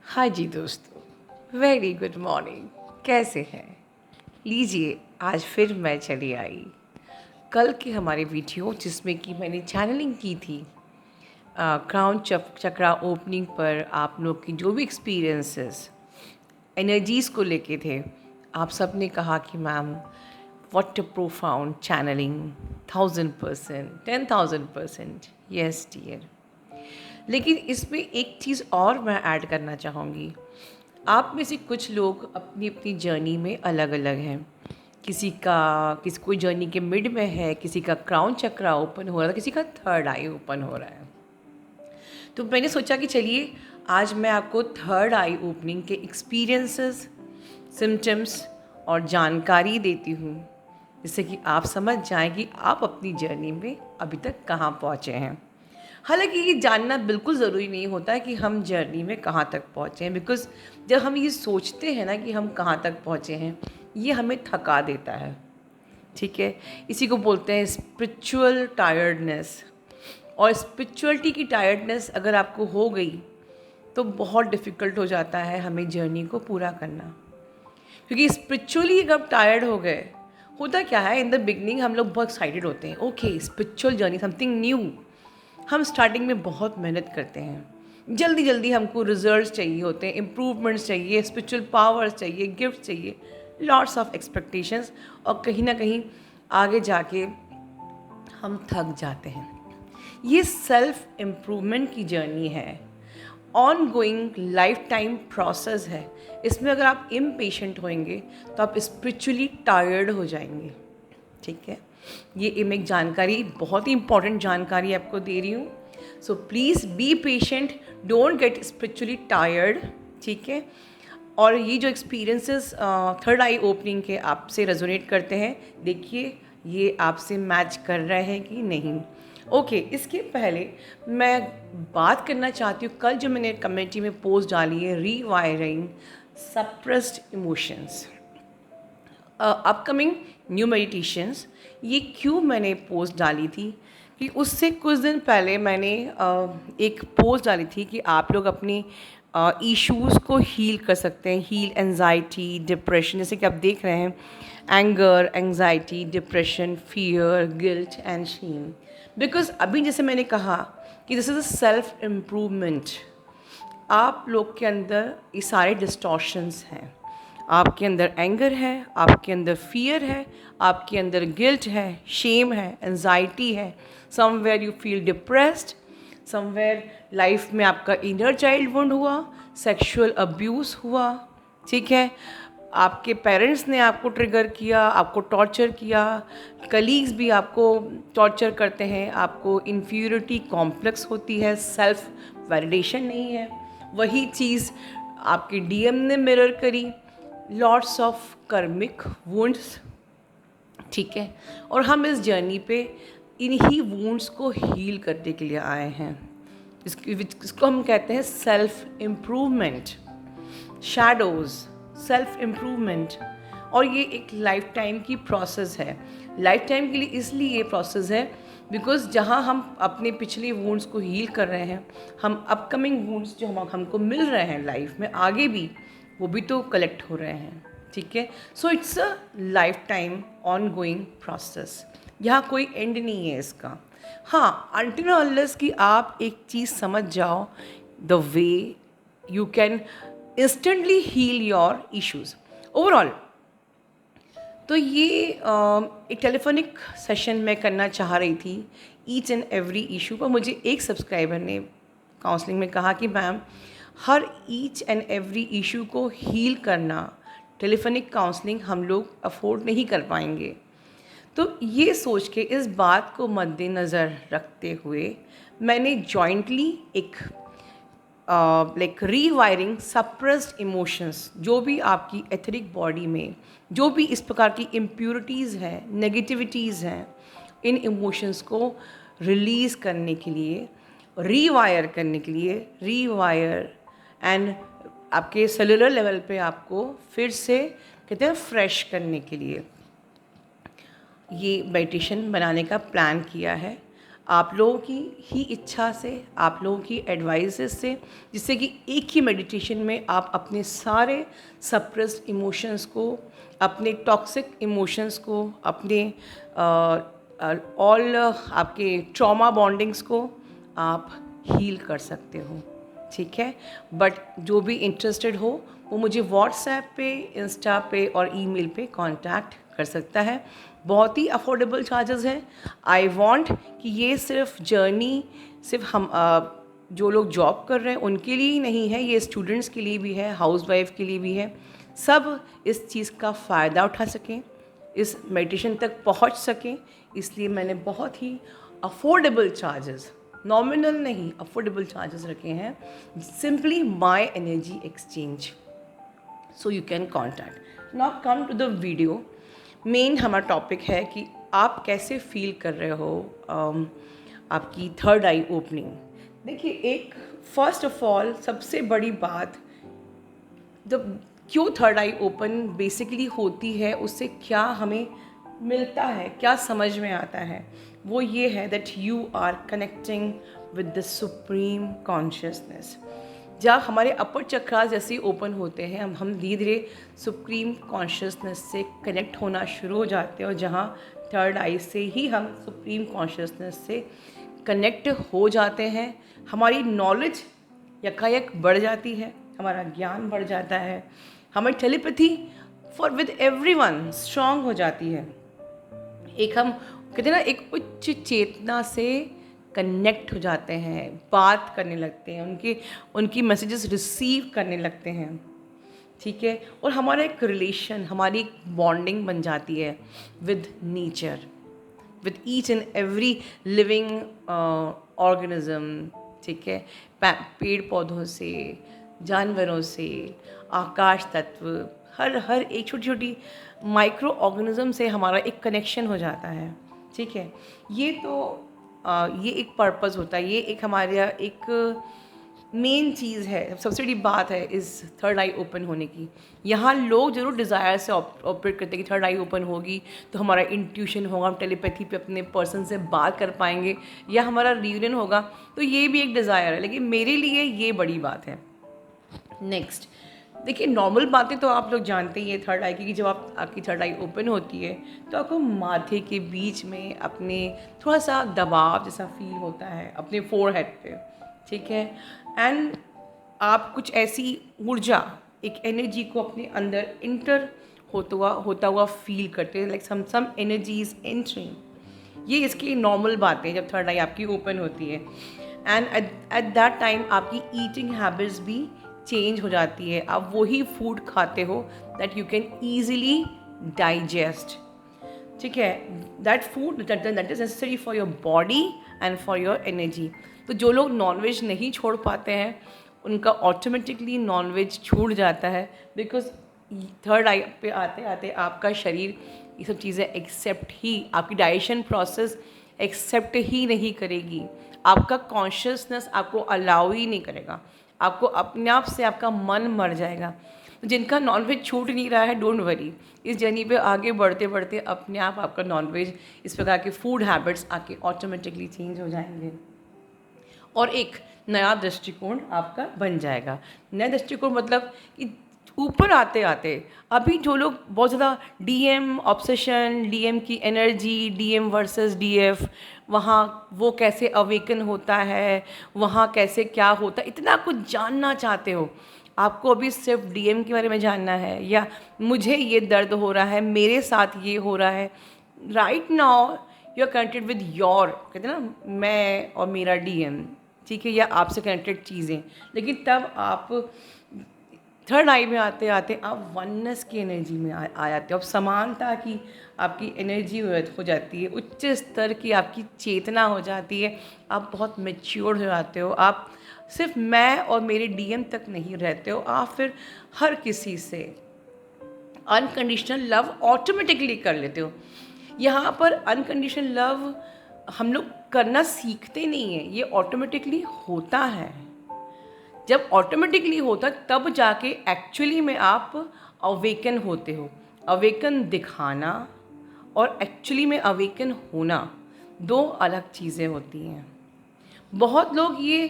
हाँ जी दोस्तों, very good morning. कैसे हैं? लीजिए, आज फिर मैं चली आई। कल की हमारी वीडियो जिसमें कि मैंने चैनलिंग की थी क्राउन चक्रा ओपनिंग पर, आप लोग की जो भी एक्सपीरियंसेस एनर्जीज़ को लेके थे, आप सब ने कहा कि ma'am what a profound channeling, 1000%, 10,000%। Yes dear. लेकिन इसमें एक चीज़ और मैं ऐड करना चाहूँगी। आप में से कुछ लोग अपनी अपनी जर्नी में अलग अलग हैं। किसी कोई जर्नी के मिड में है, किसी का क्राउन चक्रा ओपन हो रहा है, किसी का थर्ड आई ओपन हो रहा है। तो मैंने सोचा कि चलिए आज मैं आपको थर्ड आई ओपनिंग के एक्सपीरियंसेस, सिम्टम्स और जानकारी देती हूँ, जिससे कि आप समझ जाएं कि आप अपनी जर्नी में अभी तक कहाँ पहुँचे हैं। हालांकि ये जानना बिल्कुल ज़रूरी नहीं होता है कि हम जर्नी में कहाँ तक पहुँचे हैं, बिकॉज़ जब हम ये सोचते हैं ना कि हम कहाँ तक पहुँचे हैं, ये हमें थका देता है। ठीक है, इसी को बोलते हैं स्पिरिचुअल टायर्डनेस। और स्पिरिचुअलिटी की टायर्डनेस अगर आपको हो गई तो बहुत डिफ़िकल्ट हो जाता है हमें जर्नी को पूरा करना। क्योंकि स्पिरिचुअली अगर आप टायर्ड हो गए, होता क्या है, इन द बिगनिंग हम लोग बहुत एक्साइटेड होते हैं, okay spiritual journey, something new. हम स्टार्टिंग में बहुत मेहनत करते हैं, जल्दी जल्दी हमको रिजल्ट्स चाहिए होते हैं, इम्प्रूवमेंट्स चाहिए, स्पिरिचुअल पावर्स चाहिए, गिफ्ट चाहिए, लॉट्स ऑफ एक्सपेक्टेशंस। और कहीं ना कहीं आगे जाके हम थक जाते हैं। ये सेल्फ इम्प्रूवमेंट की जर्नी है, on going life time process है। इसमें अगर आप इम्पेशेंट होंगे तो आप स्पिरिचुअली टायर्ड हो जाएंगे। ठीक है, ये मैं एक जानकारी, बहुत ही इंपॉर्टेंट जानकारी आपको दे रही हूँ। So please be patient, don't get spiritually tired. ठीक है, और ये जो एक्सपीरियंसेस थर्ड आई ओपनिंग के आपसे रेजोनेट करते हैं, देखिए ये आपसे मैच कर रहे हैं कि नहीं। ओके, इसके पहले मैं बात करना चाहती हूँ, कल जो मैंने कम्युनिटी में पोस्ट डाली है, rewiring suppressed emotions, upcoming new meditations. ये क्यों मैंने पोस्ट डाली थी कि उससे कुछ दिन पहले मैंने एक पोस्ट डाली थी कि आप लोग अपनी इश्यूज़ को हील कर सकते हैं, हील एंजाइटी, डिप्रेशन, जैसे कि आप देख रहे हैं, anger, anxiety, depression, fear, guilt and Shem. Because अभी जैसे मैंने कहा कि this is a self improvement. आप लोग के अंदर ये सारे डिस्टॉर्शंस हैं। आपके अंदर एंगर है, आपके अंदर फियर है, आपके अंदर गिल्ट है, शेम है, एंजाइटी है, somewhere you feel depressed, somewhere life में आपका इनर चाइल्ड वुंड हुआ, सेक्सुअल अब्यूज़ हुआ। ठीक है, आपके पेरेंट्स ने आपको ट्रिगर किया, आपको टॉर्चर किया, कलीग्स भी आपको टॉर्चर करते हैं, आपको इन्फीरियरिटी कॉम्प्लेक्स होती है, सेल्फ वैलिडेशन नहीं है, वही चीज़ आपके डीएम ने मिरर करी, लॉट्स ऑफ कर्मिक वुंड्स। ठीक है, और हम इस जर्नी पे इन्हीं वुंड्स को हील करने के लिए आए हैं, इसको हम कहते हैं self improvement, shadows, self improvement. और ये एक लाइफ टाइम की प्रोसेस है। लाइफ टाइम के लिए इसलिए ये प्रोसेस है बिकॉज़ जहाँ हम अपने पिछले वुंड्स को हील कर रहे हैं, हम अपकमिंग वुंड्स जो हमको मिल रहे हैं लाइफ में आगे भी, वो भी तो कलेक्ट हो रहे हैं। ठीक है, so it's a life time on going process, यहाँ कोई एंड नहीं है इसका। हाँ, अनटिल अनलेस कि आप एक चीज़ समझ जाओ, the way you can instantly heal your issues overall. तो ये एक टेलीफोनिक सेशन मैं करना चाह रही थी ईच एंड एवरी इशू पर। मुझे एक सब्सक्राइबर ने काउंसलिंग में कहा कि ma'am, her each and every issue को हील करना, टेलीफोनिक काउंसलिंग हम लोग अफोर्ड नहीं कर पाएंगे। तो ये सोच के, इस बात को मद्देनज़र रखते हुए, मैंने जॉइंटली एक लाइक रीवायरिंग सप्रेस्ड इमोशंस, जो भी आपकी एथरिक बॉडी में जो भी इस प्रकार की इम्प्योरिटीज़ हैं, नेगेटिविटीज़ हैं, इन इमोशंस को रिलीज़ करने के लिए, रीवायर करने के लिए, रीवायर एंड आपके सेलुलर लेवल पे आपको फिर से कहते हैं फ्रेश करने के लिए ये मेडिटेशन बनाने का प्लान किया है। आप लोगों की ही इच्छा से, आप लोगों की एडवाइसेस से, जिससे कि एक ही मेडिटेशन में आप अपने सारे सप्रेस्ड इमोशंस को, अपने टॉक्सिक इमोशंस को, अपने ऑल आपके ट्रॉमा बॉन्डिंग्स को आप हील कर सकते हो। ठीक है, बट जो भी इंटरेस्टेड हो वो मुझे व्हाट्सएप पे, इंस्टा पे और ईमेल पे कांटेक्ट कर सकता है। बहुत ही अफोर्डेबल चार्जेस हैं। आई वांट कि ये सिर्फ जर्नी सिर्फ हम जो लोग जॉब कर रहे हैं उनके लिए ही नहीं है, ये स्टूडेंट्स के लिए भी है, हाउसवाइफ के लिए भी है। सब इस चीज़ का फ़ायदा उठा सकें, इस मेडिटेशन तक पहुंच सकें, इसलिए मैंने बहुत ही अफोर्डेबल चार्जेस, नॉमिनल नहीं, अफोर्डेबल चार्जेस रखे हैं। Simply my energy exchange, so you can contact. Now come to the video. Main हमारा टॉपिक है कि आप कैसे फील कर रहे हो आपकी थर्ड आई ओपनिंग। देखिए, एक फर्स्ट ऑफ ऑल सबसे बड़ी बात, जब क्यों थर्ड आई ओपन बेसिकली होती है, उससे क्या हमें मिलता है, क्या समझ में आता है, वो ये है that you are connecting with the supreme consciousness. जब हमारे अपर चक्रास जैसे ओपन होते हैं, हम धीरे धीरे सुप्रीम कॉन्शियसनेस से कनेक्ट होना शुरू हो जाते हैं, और जहाँ थर्ड आई से ही हम सुप्रीम कॉन्शियसनेस से कनेक्ट हो जाते हैं, हमारी नॉलेज यकायक बढ़ जाती है, हमारा ज्ञान बढ़ जाता है, हमारी telepathy for with everyone strong हो जाती है। एक हम कहते हैं ना, एक उच्च चेतना से कनेक्ट हो जाते हैं, बात करने लगते हैं, उनकी मैसेजेस रिसीव करने लगते हैं। ठीक है, और हमारा एक रिलेशन, हमारी एक बॉन्डिंग बन जाती है with nature, with each and every living organism. ठीक है, पेड़ पौधों से, जानवरों से, आकाश तत्व, हर एक छोटी छोटी माइक्रो ऑर्गेनिज्म से हमारा एक कनेक्शन हो जाता है। ठीक है, ये तो ये एक पर्पस होता है, ये एक हमारा एक मेन चीज़ है, सबसे बड़ी बात है इस थर्ड आई ओपन होने की। यहाँ लोग ज़रूर डिज़ायर से ऑपरेट करते हैं कि थर्ड आई ओपन होगी तो हमारा इंट्यूशन होगा, हम टेलीपैथी पे अपने पर्सन से बात कर पाएंगे, या हमारा रियूनियन होगा, तो ये भी एक डिज़ायर है, लेकिन मेरे लिए ये बड़ी बात है। नेक्स्ट, देखिए, नॉर्मल बातें तो आप लोग जानते ही हैं थर्ड आई की, कि जब आपकी थर्ड आई ओपन होती है तो आपको माथे के बीच में अपने थोड़ा सा दबाव जैसा फील होता है अपने फोरहेड पे। ठीक है, एंड आप कुछ ऐसी ऊर्जा, एक एनर्जी को अपने अंदर इंटर होता हुआ फील करते हैं, like some energy is entering. ये इसकी नॉर्मल बातें जब थर्ड आई आपकी ओपन होती है। एंड एट दैट टाइम आपकी ईटिंग हैबिट्स भी चेंज हो जाती है, आप वही फूड खाते हो that you can easily digest. ठीक है, that food that is necessary for your body and for your energy. तो जो लोग नॉनवेज नहीं छोड़ पाते हैं उनका ऑटोमेटिकली नॉनवेज छूट जाता है, बिकॉज थर्ड आई पे आते आते आपका शरीर ये सब चीज़ें एक्सेप्ट ही, आपकी डाइजेशन प्रोसेस एक्सेप्ट ही नहीं करेगी, आपका कॉन्शियसनेस आपको अलाउ ही नहीं करेगा, आपको अपने आप से आपका मन मर जाएगा। तो जिनका नॉनवेज छूट नहीं रहा है, डोंट वरी, इस जर्नी पे आगे बढ़ते बढ़ते अपने आप आपका नॉनवेज, इस प्रकार के फूड हैबिट्स आके ऑटोमेटिकली चेंज हो जाएंगे और एक नया दृष्टिकोण आपका बन जाएगा। नया दृष्टिकोण मतलब कि ऊपर आते आते अभी जो लोग बहुत ज़्यादा डीएम ऑब्सेशन, डीएम की एनर्जी, डीएम वर्सेस डीएफ, वहाँ वो कैसे अवेकन होता है, वहाँ कैसे क्या होता है, इतना कुछ जानना चाहते हो, आपको अभी सिर्फ डीएम के बारे में जानना है, या मुझे ये दर्द हो रहा है, मेरे साथ ये हो रहा है, right now you are connected with your, कहते हैं ना, मैं और मेरा डीएम। ठीक है, या आपसे कनेक्टेड चीज़ें, लेकिन तब आप थर्ड आई में आते आते आप वननेस की एनर्जी में आ जाते हो, आप समानता की आपकी एनर्जी हो जाती है, उच्च स्तर की आपकी चेतना हो जाती है, आप बहुत मैच्योर हो जाते हो, आप सिर्फ मैं और मेरे डीएम तक नहीं रहते हो, आप फिर हर किसी से अनकंडीशनल लव ऑटोमेटिकली कर लेते हो। यहाँ पर अनकंडीशनल लव हम लोग करना सीखते नहीं हैं, ये ऑटोमेटिकली होता है। जब ऑटोमेटिकली होता तब जाके एक्चुअली में आप अवेकन होते हो। अवेकन दिखाना और एक्चुअली में अवेकन होना, दो अलग चीज़ें होती हैं। बहुत लोग ये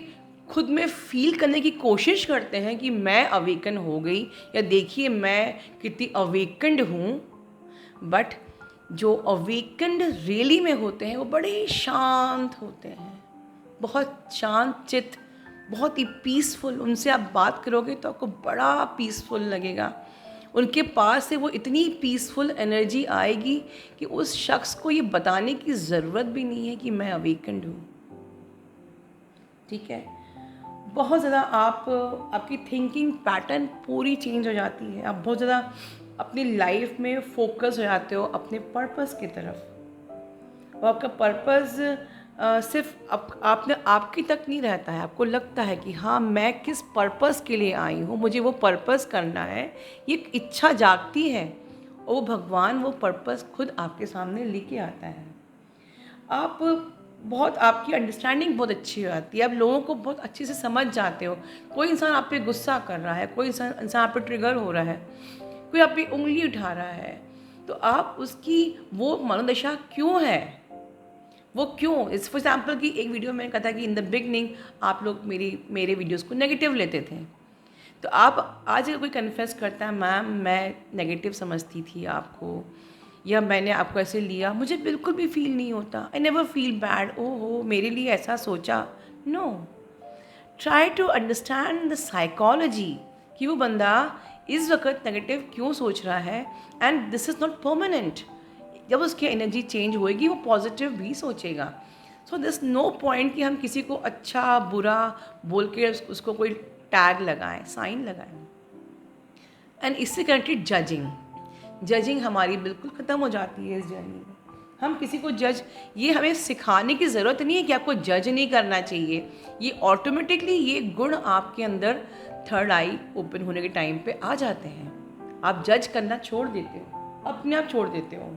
खुद में फ़ील करने की कोशिश करते हैं कि मैं अवेकन हो गई, या देखिए मैं कितनी अवेकन्ड हूँ, बट जो अवेकन्ड रियली में होते हैं वो बड़े शांत होते हैं, बहुत शांत चित्त, बहुत ही पीसफुल। उनसे आप बात करोगे तो आपको बड़ा पीसफुल लगेगा। उनके पास से वो इतनी पीसफुल एनर्जी आएगी कि उस शख्स को ये बताने की ज़रूरत भी नहीं है कि मैं अवेकन्ड हूँ। ठीक है, बहुत ज़्यादा आपकी थिंकिंग पैटर्न पूरी चेंज हो जाती है। आप बहुत ज़्यादा अपनी लाइफ में फोकस हो जाते हो अपने पर्पस की तरफ, और आपका पर्पस सिर्फ आपने आपकी तक नहीं रहता है। आपको लगता है कि हाँ, मैं किस पर्पस के लिए आई हूँ, मुझे वो पर्पस करना है, ये एक इच्छा जागती है, और वो भगवान वो पर्पस खुद आपके सामने लेके आता है। आप बहुत आपकी अंडरस्टैंडिंग बहुत अच्छी हो जाती है, आप लोगों को बहुत अच्छे से समझ जाते हो। कोई इंसान आप पे गुस्सा कर रहा है, कोई इंसान आप पे ट्रिगर हो रहा है, कोई आप पे उंगली उठा रहा है, तो आप उसकी वो मनोदशा क्यों है, वो क्यों इस फॉर एग्जाम्पल की एक वीडियो में मैंने कहा था कि इन द बिगनिंग आप लोग मेरे वीडियोज़ को नेगेटिव लेते थे। तो आप आज अगर कोई कन्फेस करता है मैम मैं नेगेटिव समझती थी आपको, या मैंने आपको ऐसे लिया, मुझे बिल्कुल भी फील नहीं होता, आई नेवर फील बैड, ओहो मेरे लिए ऐसा सोचा। No, try to understand the psychology कि वो बंदा इस वक्त नेगेटिव क्यों सोच रहा है, and this is not permanent. जब उसकी एनर्जी चेंज होएगी वो पॉजिटिव भी सोचेगा। सो दिस नो पॉइंट कि हम किसी को अच्छा बुरा बोल के उसको कोई टैग लगाएं, साइन लगाएं। एंड इससे कनेक्टेड जजिंग हमारी बिल्कुल ख़त्म हो जाती है इस जर्नी में। हम किसी को जज, ये हमें सिखाने की ज़रूरत नहीं है कि आपको जज नहीं करना चाहिए, ये ऑटोमेटिकली ये गुण आपके अंदर थर्ड आई ओपन होने के टाइम पे आ जाते हैं। आप जज करना छोड़ देते हो, अपने आप छोड़ देते हो,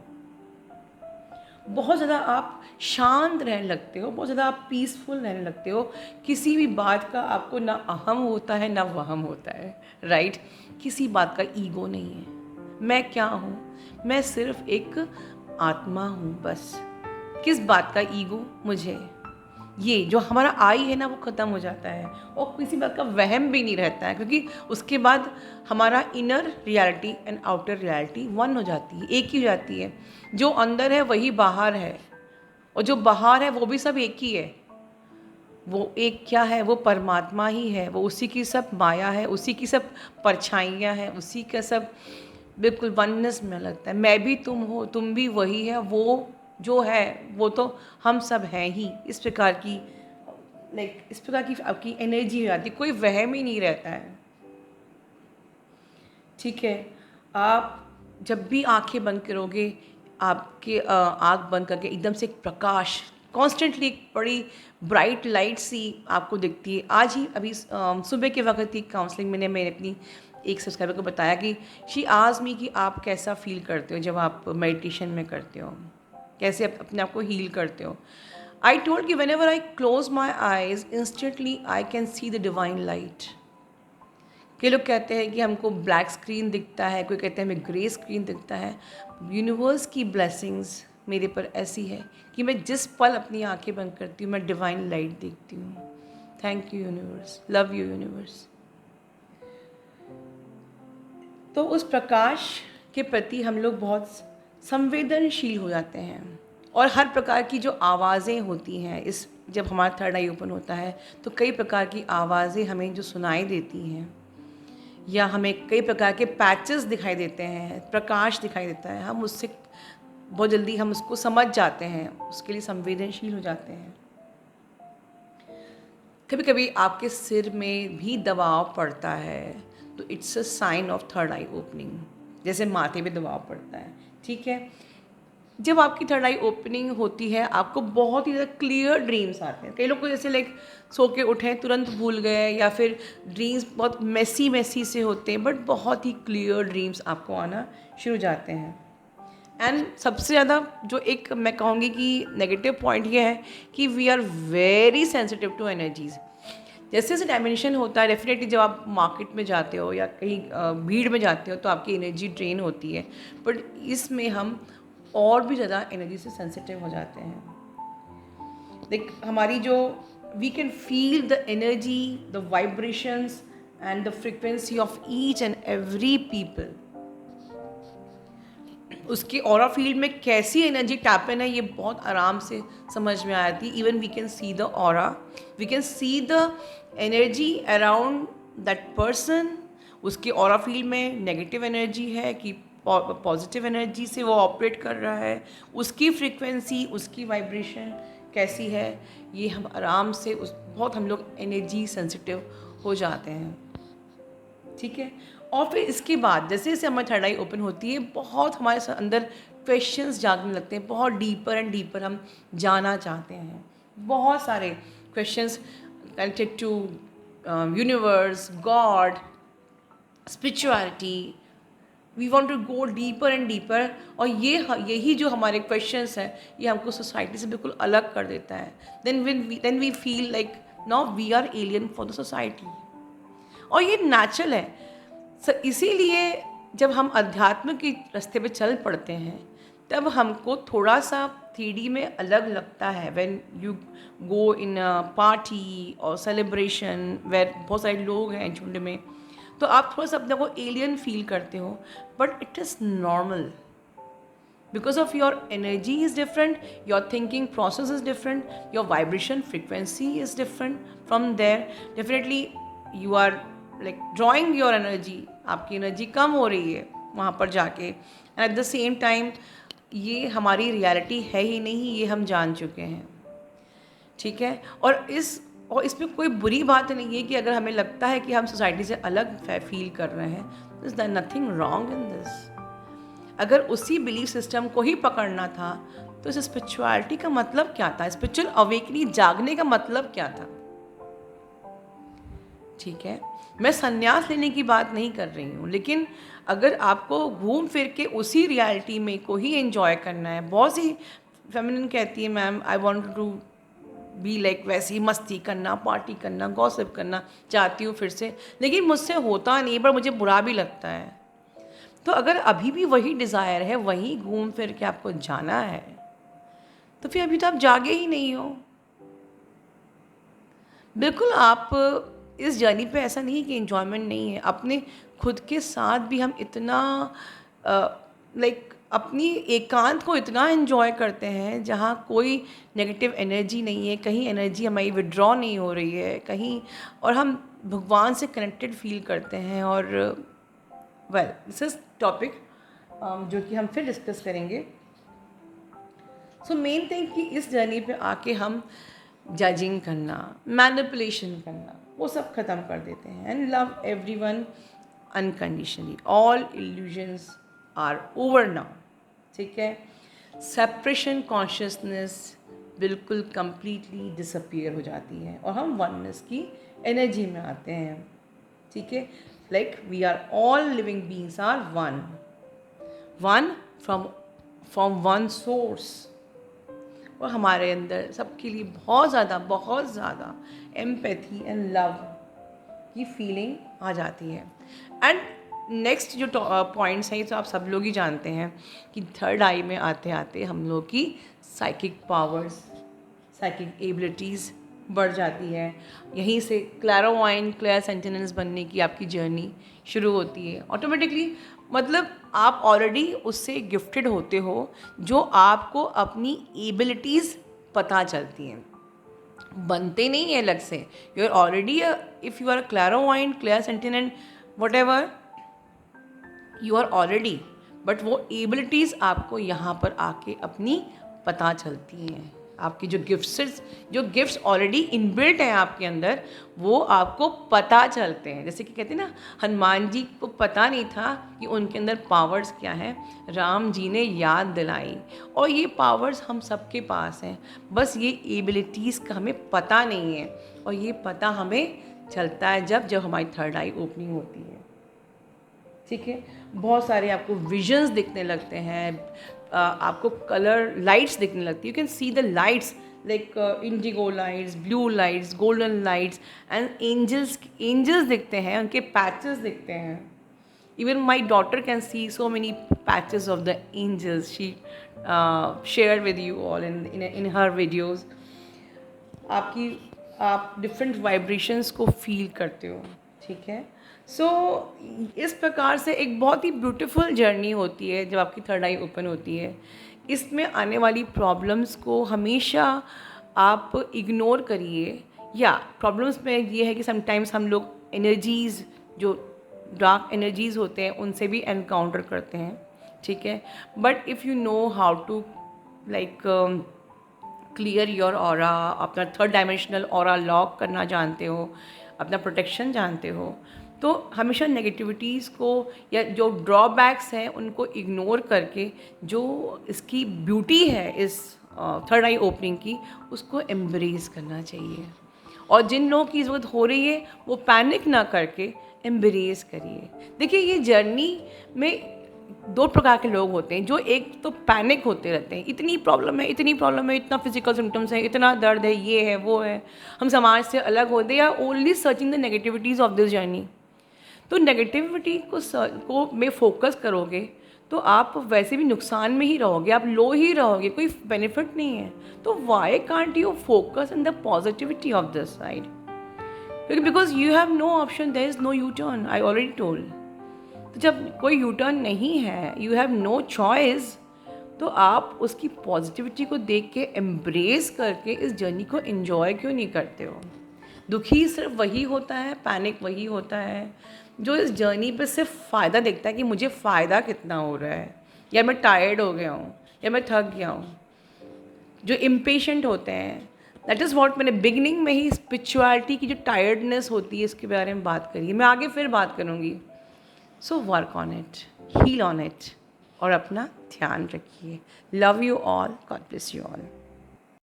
बहुत ज़्यादा आप शांत रहने लगते हो, बहुत ज़्यादा आप पीसफुल रहने लगते हो। किसी भी बात का आपको ना अहम होता है ना वहम होता है, राइट? किसी बात का ईगो नहीं है। मैं क्या हूँ? मैं सिर्फ एक आत्मा हूँ बस। किस बात का ईगो मुझे? ये जो हमारा आई है ना वो ख़त्म हो जाता है, और किसी बात का वहम भी नहीं रहता है, क्योंकि उसके बाद हमारा inner reality and outer reality one हो जाती है, एक ही हो जाती है। जो अंदर है वही बाहर है, और जो बाहर है वो भी सब एक ही है। वो एक क्या है? वो परमात्मा ही है, वो उसी की सब माया है, उसी की सब परछाइयाँ हैं, उसी का सब बिल्कुल वननेस में लगता है। मैं भी तुम हो, तुम भी वही है, वो जो है वो तो हम सब हैं ही। इस प्रकार की इस प्रकार की आपकी एनर्जी हो जाती है, कोई वहम ही नहीं रहता है। ठीक है, आप जब भी आंखें बंद करोगे, आपके आँख बंद करके एकदम से एक प्रकाश कॉन्स्टेंटली, एक बड़ी ब्राइट लाइट सी आपको दिखती है। आज ही अभी सुबह के वक्त ही काउंसलिंग मैंने अपनी एक सब्सक्राइबर को बताया कि शी आस्क्ड मी कि आप कैसा फील करते हो जब आप मेडिटेशन में करते हो, कैसे आप अपने आप को हील करते हो। आई टोल्ड कि when ever I close my eyes instantly I can see the divine light. कई लोग कहते हैं कि हमको ब्लैक स्क्रीन दिखता है, कोई कहते हैं हमें ग्रे स्क्रीन दिखता है। यूनिवर्स की ब्लेसिंग्स मेरे पर ऐसी है कि मैं जिस पल अपनी आंखें बंद करती हूँ मैं डिवाइन लाइट देखती हूँ। Thank you universe, love you universe. तो उस प्रकाश के प्रति हम लोग बहुत संवेदनशील हो जाते हैं, और हर प्रकार की जो आवाज़ें होती हैं, इस जब हमारा थर्ड आई ओपन होता है तो कई प्रकार की आवाज़ें हमें जो सुनाई देती हैं, या हमें कई प्रकार के पैचेस दिखाई देते हैं, प्रकाश दिखाई देता है, हम उससे बहुत जल्दी हम उसको समझ जाते हैं, उसके लिए संवेदनशील हो जाते हैं। कभी कभी आपके सिर में भी दबाव पड़ता है तो it's a sign of third eye opening, जैसे माथे पे दबाव पड़ता है। ठीक है, जब आपकी थर्ड आई ओपनिंग होती है आपको बहुत ही ज़्यादा क्लियर ड्रीम्स आते हैं। कई लोग को जैसे सो के उठे तुरंत भूल गए, या फिर ड्रीम्स बहुत मैसी से होते हैं, बट बहुत ही क्लियर ड्रीम्स आपको आना शुरू हो जाते हैं। एंड सबसे ज़्यादा जो एक मैं कहूँगी कि नेगेटिव पॉइंट ये है कि we are very sensitive to energies. जैसे जैसे डायमेंशन होता है, डेफिनेटली जब आप मार्केट में जाते हो या कहीं भीड़ में जाते हो तो आपकी एनर्जी ड्रेन होती है, बट इसमें हम और भी ज़्यादा एनर्जी से सेंसिटिव हो जाते हैं। लाइक हमारी जो we can feel the energy, the vibrations and the frequency of each and every people. उसके ऑरा फील्ड में कैसी एनर्जी टैप इन है ये बहुत आराम से समझ में आती है। Even we can see the aura, we can see the energy around that person. उसके ऑरा फील्ड में नेगेटिव एनर्जी है कि पॉजिटिव एनर्जी से वो ऑपरेट कर रहा है, उसकी फ्रीक्वेंसी, उसकी वाइब्रेशन कैसी है, ये हम आराम से उस बहुत हम लोग एनर्जी सेंसिटिव हो जाते हैं। ठीक है। और फिर इसके बाद जैसे जैसे हमारी थर्ड आई ओपन होती है, बहुत हमारे अंदर क्वेश्चंस जागने लगते हैं, बहुत डीपर एंड डीपर हम जाना चाहते हैं। बहुत सारे questions connected to universe, God, spirituality. We want to go deeper and deeper. और यही जो हमारे क्वेश्चंस हैं ये हमको सोसाइटी से बिल्कुल अलग कर देता है। Then we feel like now we are alien for the society. और ये नेचुरल है। इसीलिए जब हम अध्यात्म के रास्ते पे चल पड़ते हैं तब हमको थोड़ा सा 3D में अलग लगता है। When you go in a party और सेलिब्रेशन वेर बहुत सारे लोग हैं झुंड में, तो आप थोड़ा सा अपने को एलियन फील करते हो, but it is normal because of your energy is different, your thinking process is different, your vibration frequency is different from there. Definitely you are like drawing your energy, आपकी energy कम हो रही है वहाँ पर जाके, and at the same time ये हमारी reality है ही नहीं, ये हम जान चुके हैं। ठीक है। और इसमें कोई बुरी बात नहीं है कि अगर हमें लगता है कि हम सोसाइटी से अलग फील कर रहे हैं, is there nothing wrong in this. अगर उसी बिलीफ सिस्टम को ही पकड़ना था तो इस स्पिरिचुअलिटी का मतलब क्या था, स्पिरिचुअल अवेकनिंग जागने का मतलब क्या था। ठीक है। मैं संन्यास लेने की बात नहीं कर रही हूँ, लेकिन अगर आपको घूम फिर के उसी रियलिटी में को ही एंजॉय करना है, बहुत सी फेमिनिन कहती है ma'am I want to be like वैसी मस्ती करना, पार्टी करना, गॉसिप करना चाहती हूँ फिर से, लेकिन मुझसे होता नहीं, पर मुझे बुरा भी लगता है। तो अगर अभी भी वही डिज़ायर है, वहीं घूम फिर के आपको जाना है, तो फिर अभी तो आप जागे ही नहीं हो। बिल्कुल आप इस जर्नी पे ऐसा नहीं कि एंजॉयमेंट नहीं है, अपने खुद के साथ भी हम इतना लाइक अपनी एकांत को इतना एंजॉय करते हैं जहाँ कोई नेगेटिव एनर्जी नहीं है, कहीं एनर्जी हमारी विड्रॉ नहीं हो रही है कहीं, और हम भगवान से कनेक्टेड फील करते हैं। और वेल दिस इज टॉपिक जो कि हम फिर डिस्कस करेंगे। सो मेन थिंग कि इस जर्नी पे आके हम जजिंग करना, मैनिपुलेशन करना, वो सब ख़त्म कर देते हैं and love everyone unconditionally. All illusions are over now. ठीक है। सेपरेशन कॉन्शियसनेस बिल्कुल कंप्लीटली डिसअपियर हो जाती है और हम वननेस की एनर्जी में आते हैं। ठीक है। Like we are all living beings are one from one source. और हमारे अंदर सबके लिए बहुत ज़्यादा एम्पैथी एंड लव की फीलिंग आ जाती है। एंड नेक्स्ट जो पॉइंट्स हैं तो आप सब लोग ही जानते हैं कि थर्ड आई में आते आते हम लोग की साइकिक पावर्स, साइकिक एबिलिटीज़ बढ़ जाती है। यहीं से क्लैरोवाइंट, क्लियर सेंटिनेल्स बनने की आपकी जर्नी शुरू होती है ऑटोमेटिकली। मतलब आप ऑलरेडी उससे गिफ्टेड होते हो जो आपको अपनी एबिलिटीज़ पता चलती हैं, बनते नहीं है अलग से। You are already if you are clairvoyant, clairsentient, whatever you are already, but वो एबिलिटीज़ आपको यहाँ पर आके अपनी पता चलती हैं। आपकी जो गिफ्ट्स ऑलरेडी इनबिल्ट हैं आपके अंदर, वो आपको पता चलते हैं। जैसे कि कहते हैं ना, हनुमान जी को पता नहीं था कि उनके अंदर पावर्स क्या हैं, राम जी ने याद दिलाई। और ये पावर्स हम सबके पास हैं, बस ये एबिलिटीज़ का हमें पता नहीं है। और ये पता हमें चलता है जब हमारी थर्ड आई ओपनिंग होती है। ठीक है। बहुत सारे आपको विजन्स दिखने लगते हैं, आपको कलर लाइट्स दिखने लगती है। You can see the lights like indigo lights, blue lights, golden lights and angels दिखते हैं, उनके पैचेस दिखते हैं। Even my daughter can see so many patches of the angels she share with you all in her videos. आप different vibrations को feel करते हो, ठीक है। सो इस प्रकार से एक बहुत ही ब्यूटीफुल जर्नी होती है जब आपकी थर्ड आई ओपन होती है। इसमें आने वाली प्रॉब्लम्स को हमेशा आप इग्नोर करिए। या प्रॉब्लम्स में ये है कि समटाइम्स हम लोग एनर्जीज़, जो डार्क एनर्जीज़ होते हैं, उनसे भी एनकाउंटर करते हैं, ठीक है। But if you know how to like clear your aura, अपना थर्ड डायमेंशनल ऑरा लॉक करना जानते हो, अपना प्रोटेक्शन जानते हो, तो हमेशा नेगेटिविटीज़ को या जो ड्रॉबैक्स हैं उनको इग्नोर करके जो इसकी ब्यूटी है इस थर्ड आई ओपनिंग की, उसको एम्ब्रेस करना चाहिए। और जिन लोगों की ज़रूरत हो रही है वो पैनिक ना करके एम्ब्रेस करिए। देखिए, ये जर्नी में दो प्रकार के लोग होते हैं। जो एक तो पैनिक होते रहते हैं, इतनी प्रॉब्लम है, इतनी प्रॉब्लम है, इतना फिजिकल सिम्टम्स है, इतना दर्द है, ये है, वो है, हम समाज से अलग होते हैं, या only searching the negativities of this journey. तो नेगेटिविटी को में फोकस करोगे तो आप वैसे भी नुकसान में ही रहोगे, आप लो ही रहोगे, कोई बेनिफिट नहीं है। तो why can't you focus in the positivity of this side? क्योंकि because you have no option, there is no U turn, I already told. तो जब कोई यू टर्न नहीं है, यू हैव नो चॉइस, तो आप उसकी पॉजिटिविटी को देख के एम्ब्रेस करके इस जर्नी को एंजॉय क्यों नहीं करते हो? दुखी सिर्फ वही होता है, पैनिक वही होता है जो इस जर्नी पे सिर्फ फ़ायदा देखता है कि मुझे फ़ायदा कितना हो रहा है, या मैं टायर्ड हो गया हूँ, या मैं थक गया हूँ। जो इम्पेशेंट होते हैं, दैट इज़ वॉट मैंने बिगनिंग में ही स्पिरिचुअलिटी की जो टायर्डनेस होती है इसके बारे में बात करी है। मैं आगे फिर बात करूँगी। So work on it, heal on it, और अपना ध्यान रखिए। Love you all, God bless you all.